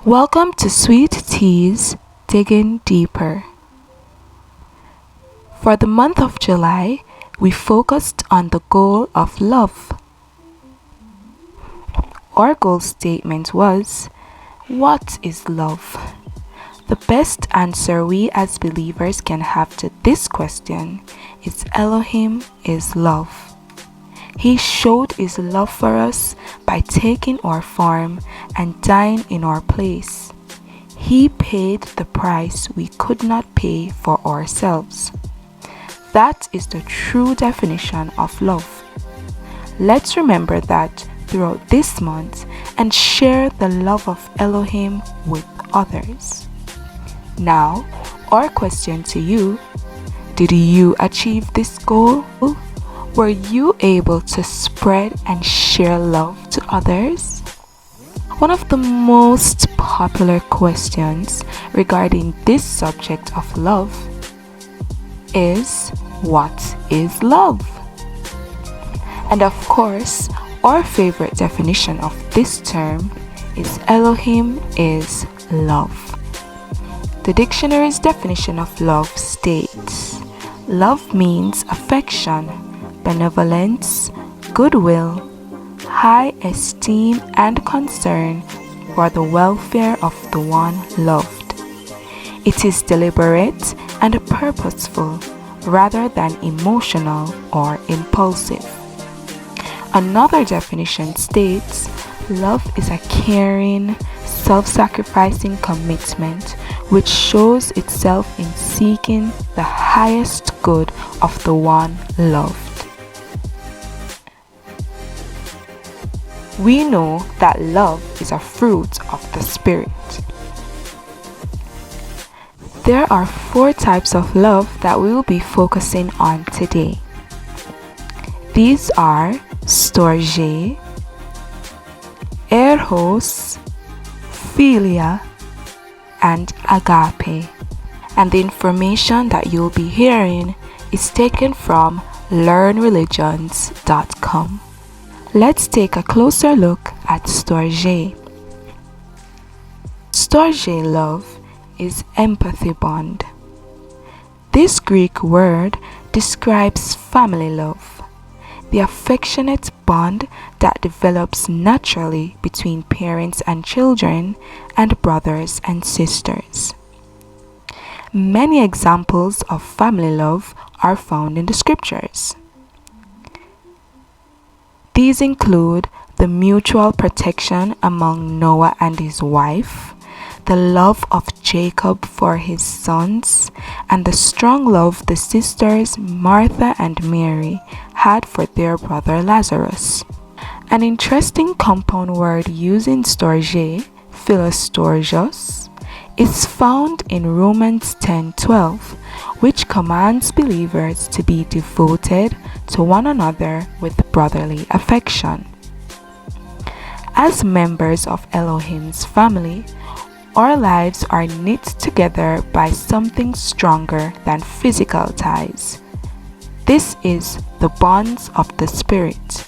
Welcome to Sweet Teas Digging Deeper. For the month of July, we focused on the goal of love. Our goal statement was, what is love? The best answer we as believers can have to this question is Elohim is love. He showed his love for us by taking our form and dying in our place. He paid the price we could not pay for ourselves. That is the true definition of love. Let's remember that throughout this month and share the love of Elohim with others. Now, our question to you, did you achieve this goal? Were you able to spread and share love to others? One of the most popular questions regarding this subject of love is, what is love? And of course, our favorite definition of this term is Elohim is love. The dictionary's definition of love states, love means affection, benevolence, goodwill, high esteem and concern for the welfare of the one loved. It is deliberate and purposeful rather than emotional or impulsive. Another definition states, love is a caring, self-sacrificing commitment which shows itself in seeking the highest good of the one loved. We know that love is a fruit of the Spirit. There are 4 types of love that we will be focusing on today. These are storge, eros, philia, and agape. And the information that you'll be hearing is taken from learnreligions.com. Let's take a closer look at storge. Storge love is empathy bond. This Greek word describes family love, the affectionate bond that develops naturally between parents and children and brothers and sisters. Many examples of family love are found in the scriptures. These include the mutual protection among Noah and his wife, the love of Jacob for his sons, and the strong love the sisters Martha and Mary had for their brother Lazarus. An interesting compound word used in storge, philostorgios, is found in Romans 10:12, which commands believers to be devoted to one another with brotherly affection. As members of Elohim's family, our lives are knit together by something stronger than physical ties. This is the bonds of the Spirit.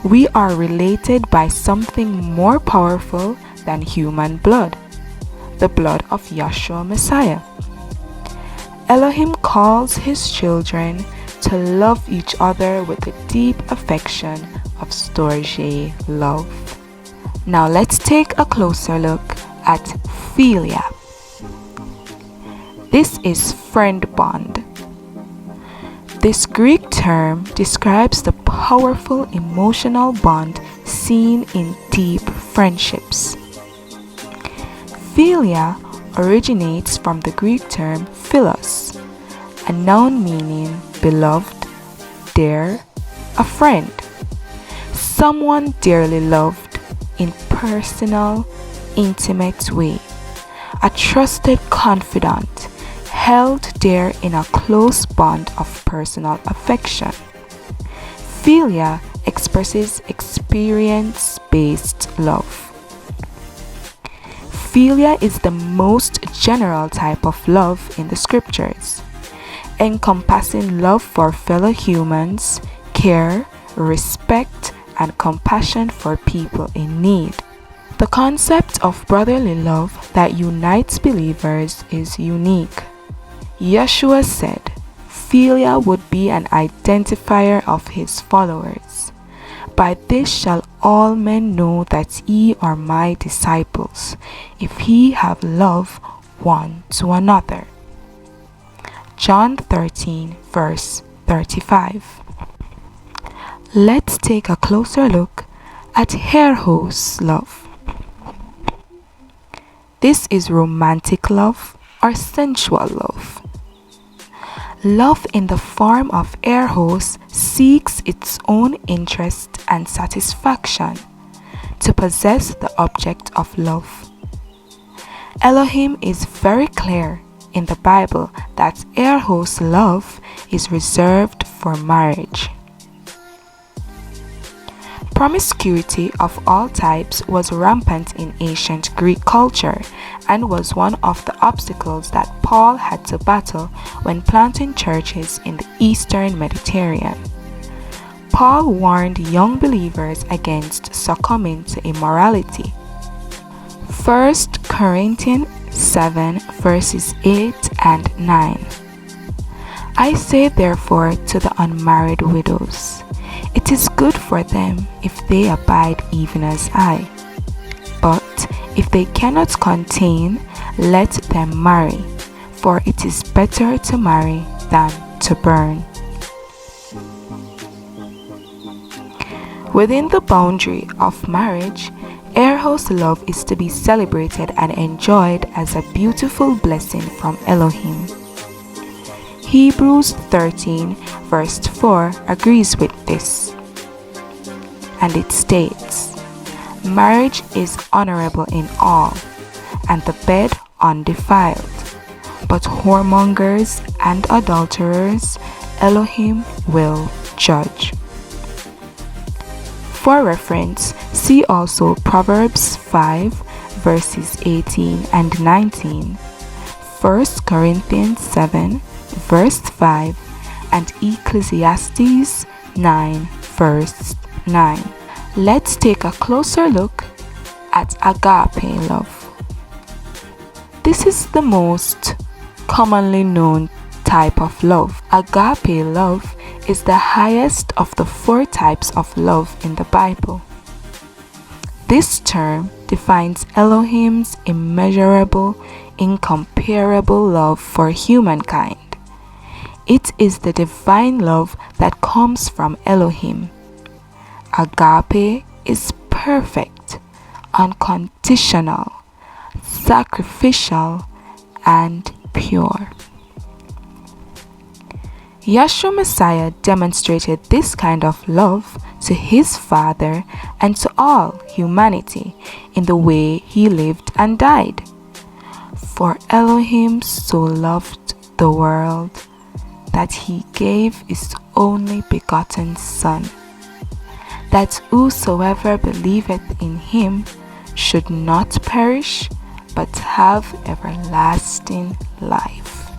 We are related by something more powerful than human blood, the blood of Yahshua Messiah. Elohim calls his children to love each other with the deep affection of storge love. Now let's take a closer look at philia. This is friend bond. This Greek term describes the powerful emotional bond seen in deep friendships. Philia originates from the Greek term philos, a noun meaning beloved, dear, a friend, someone dearly loved in personal, intimate way, a trusted confidant, held dear in a close bond of personal affection. Philia expresses experience-based love. Philia is the most general type of love in the scriptures, encompassing love for fellow humans, care, respect, and compassion for people in need. The concept of brotherly love that unites believers is unique. Yeshua said, "Philia would be an identifier of his followers. By this shall all men know that ye are my disciples, if ye have love one to another." John 13 verse 35. Let's take a closer look at eros love. This is romantic love or sensual love. Love in the form of eros seeks its own interest and satisfaction to possess the object of love. Elohim is very clear in the Bible that eros love is reserved for marriage. Promiscuity of all types was rampant in ancient Greek culture and was one of the obstacles that Paul had to battle when planting churches in the Eastern Mediterranean. Paul warned young believers against succumbing to immorality. 1 Corinthians 7 verses 8 and 9. I say therefore to the unmarried widows, it is good for them if they abide even as I. But if they cannot contain, let them marry, for it is better to marry than to burn. Within the boundary of marriage, eros love is to be celebrated and enjoyed as a beautiful blessing from Elohim. Hebrews 13 verse 4 agrees with this, and it states, "Marriage is honorable in all, and the bed undefiled, but whoremongers and adulterers Elohim will judge." For reference, see also Proverbs 5 verses 18 and 19, 1 Corinthians 7 verse 5, and Ecclesiastes 9 verse 9. Let's take a closer look at agape love. This is the most commonly known type of love. Agape love is the highest of the 4 types of love in the Bible. This term defines Elohim's immeasurable, incomparable love for humankind. It is the divine love that comes from Elohim. Agape is perfect, unconditional, sacrificial, and pure. Yeshua Messiah demonstrated this kind of love to his Father and to all humanity in the way he lived and died. For Elohim so loved the world that he gave his only begotten Son, that whosoever believeth in him should not perish, but have everlasting life.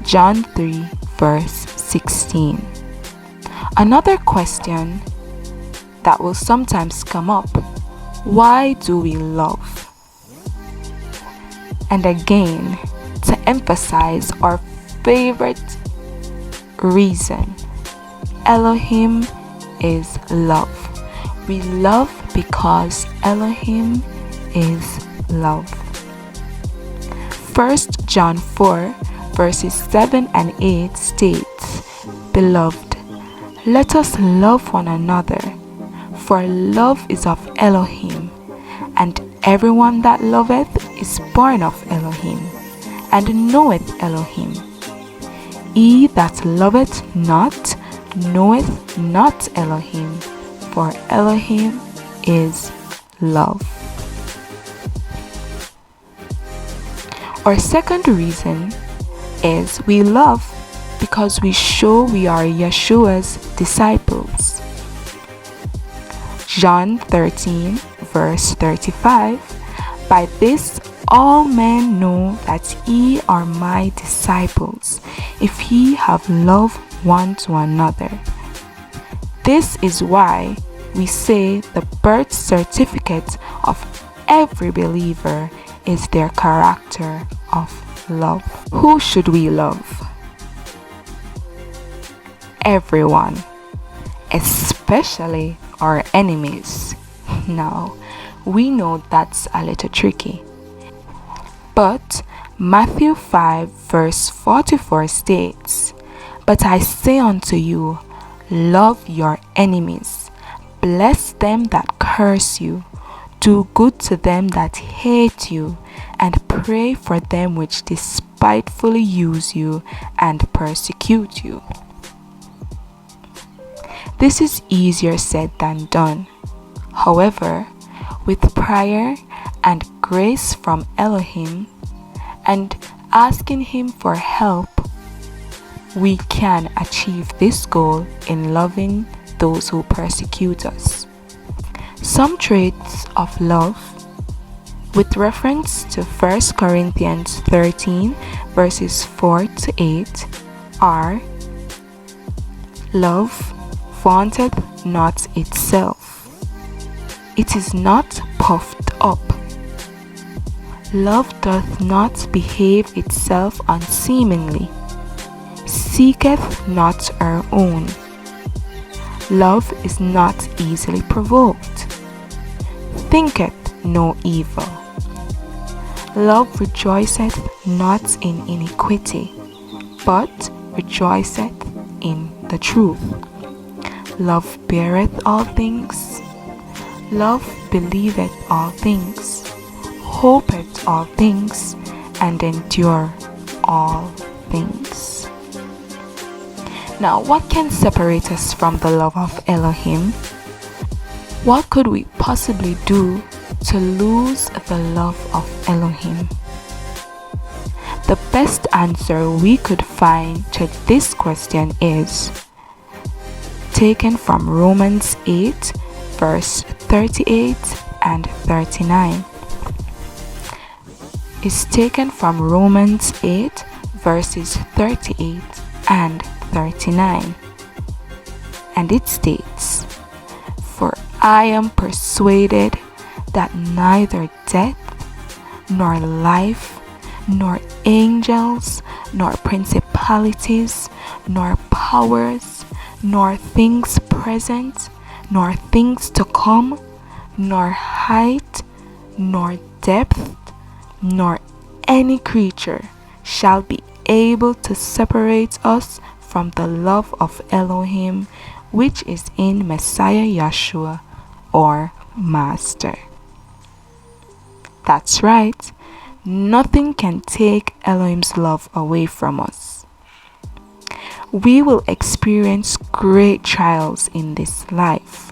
John 3 verse 16. Another question that will sometimes come up: why do we love? And again, to emphasize our favorite reason, Elohim is love. We love because Elohim is love. 1 John 4 verses 7 and 8 states, "Beloved, let us love one another, for love is of Elohim, and everyone that loveth is born of Elohim, and knoweth Elohim. He that loveth not knoweth not Elohim, for Elohim is love." Our second reason is we love because we show we are Yeshua's disciples. John 13 verse 35, "By this all men know that ye are my disciples, if ye have love one to another." This is why we say the birth certificate of every believer is their character of love. Who should we love? Everyone, especially our enemies. Now, we know that's a little tricky. But Matthew 5 verse 44 states, "But I say unto you, love your enemies, bless them that curse you, do good to them that hate you, and pray for them which despitefully use you and persecute you." This is easier said than done. However, with prayer and grace from Elohim and asking Him for help, we can achieve this goal in loving those who persecute us. Some traits of love, with reference to 1 Corinthians 13 verses 4 to 8, are: love vaunteth not itself, it is not puffed up, love doth not behave itself unseemingly, seeketh not her own, love is not easily provoked, thinketh no evil, love rejoiceth not in iniquity, but rejoiceth in the truth, love beareth all things, love believeth all things, hopeth all things, and endure all things. Now, what can separate us from the love of Elohim? What could we possibly do to lose the love of Elohim? The best answer we could find to this question is taken from Romans 8 verse 38 and 39. Is taken from Romans 8 verses 38 and 39. And it states, "For I am persuaded that neither death, nor life, nor angels, nor principalities, nor powers, nor things present, nor things to come, nor height, nor depth, nor any creature shall be able to separate us from the love of Elohim, which is in Messiah Yeshua, our Master." That's right. Nothing can take Elohim's love away from us. We will experience great trials in this life.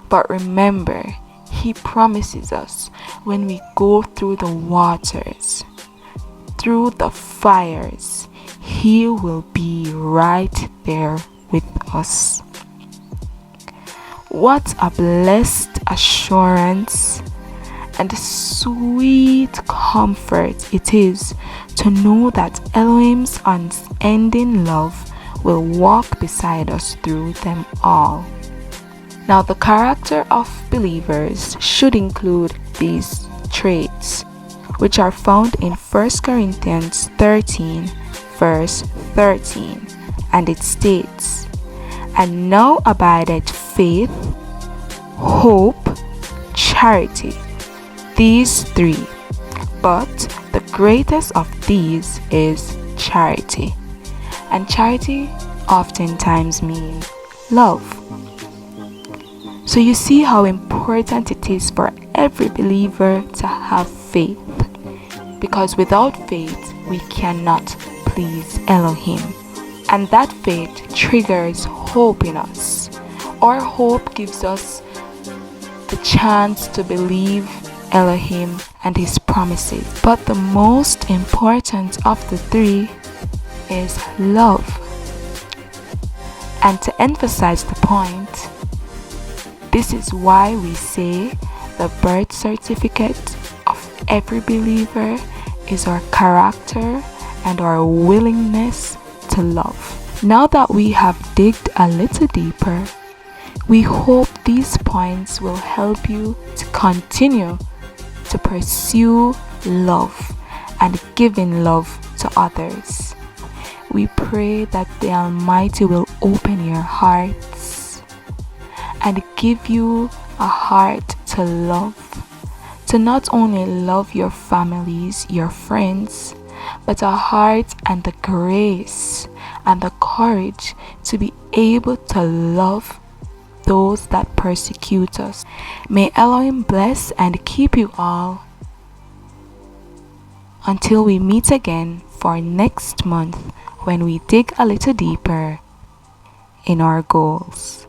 But remember, He promises us when we go through the waters, through the fires, He will be right there with us. What a blessed assurance and sweet comfort it is to know that Elohim's unending love will walk beside us through them all. Now, the character of believers should include these traits, which are found in 1 Corinthians 13 verse 13, and it states, "And now abideth faith, hope, charity, these three, but the greatest of these is charity." And charity oftentimes means love. So you see how important it is for every believer to have faith, because without faith we cannot please Elohim, and that faith triggers hope in us. Our hope gives us the chance to believe Elohim and His promises. But the most important of the three is love. And to emphasize the point, this is why we say the birth certificate of every believer is our character and our willingness to love. Now that we have digged a little deeper, We hope these points will help you to continue to pursue love and giving love to others. We pray that the Almighty will open your hearts and give you a heart to love, to not only love your families, your friends, but a heart and the grace and the courage to be able to love those that persecute us. May Elohim bless and keep you all until we meet again for next month when we dig a little deeper in our goals.